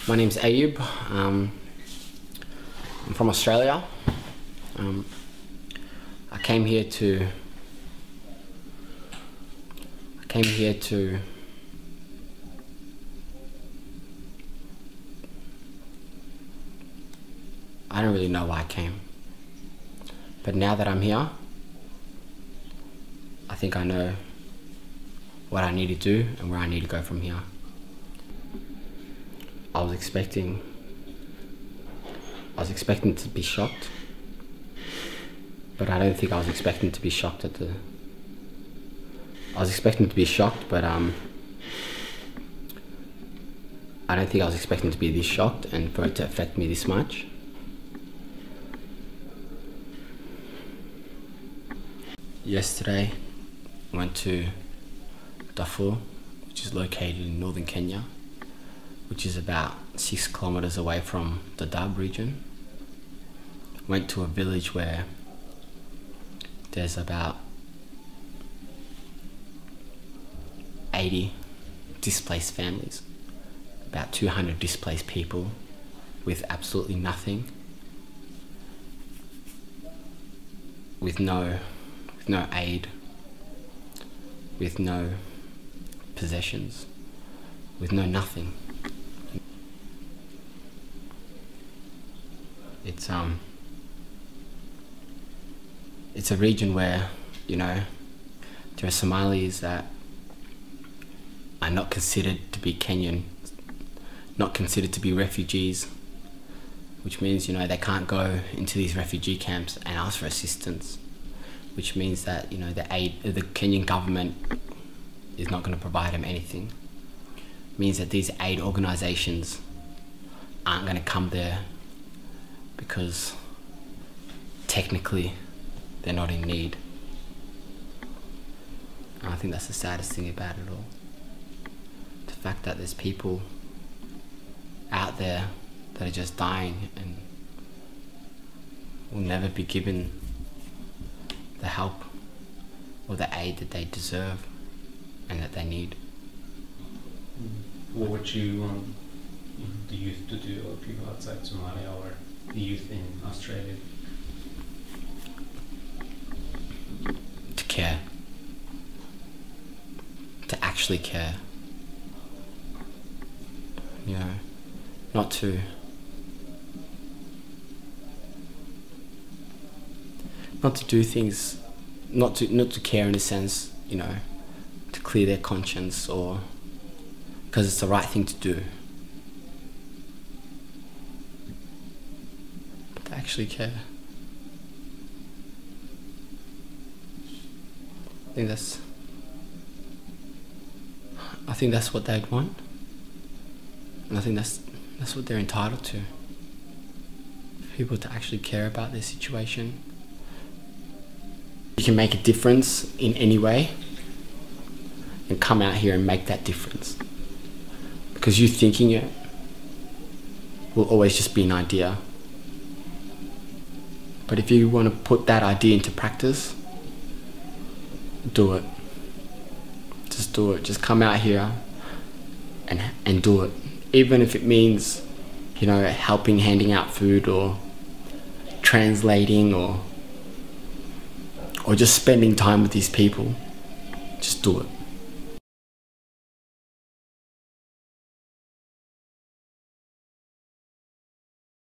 My name's Ayub. I'm from Australia. I came here to I don't really know why I came, but now that I'm here, I think I know what I need to do and where I need to go from here. I was expecting to be shocked, but I don't think I was expecting to be shocked at the... I was expecting to be shocked, but I don't think I was expecting to be this shocked and for it to affect me this much. Yesterday, I went to Darfur, which is located in northern Kenya, which is about 6 kilometers away from the Dab region. Went to a village where there's about 80 displaced families, about 200 displaced people with absolutely nothing, with no aid, with no possessions, with no nothing. It's a region where, there are Somalis that are not considered to be Kenyan, not considered to be refugees, which means, they can't go into these refugee camps and ask for assistance, which means that, the Kenyan government is not going to provide them anything. It means that these aid organizations aren't going to come there because technically they're not in need. And I think that's the saddest thing about it all. The fact that there's people out there that are just dying and will never be given the help or the aid that they deserve and that they need. What would you want the youth to do, or people outside Somalia, or the youth in Australia? To care. To actually care. Not to do things, not to care in a sense, to clear their conscience or because it's the right thing to do, but to actually care. I think that's what they'd want, and I think that's what they're entitled to. For people to actually care about their situation. You can make a difference in any way and come out here and make that difference. Because you thinking it will always just be an idea. But if you want to put that idea into practice, do it. Just do it. Just come out here and do it. Even if it means, helping, handing out food or translating or just spending time with these people, just do it.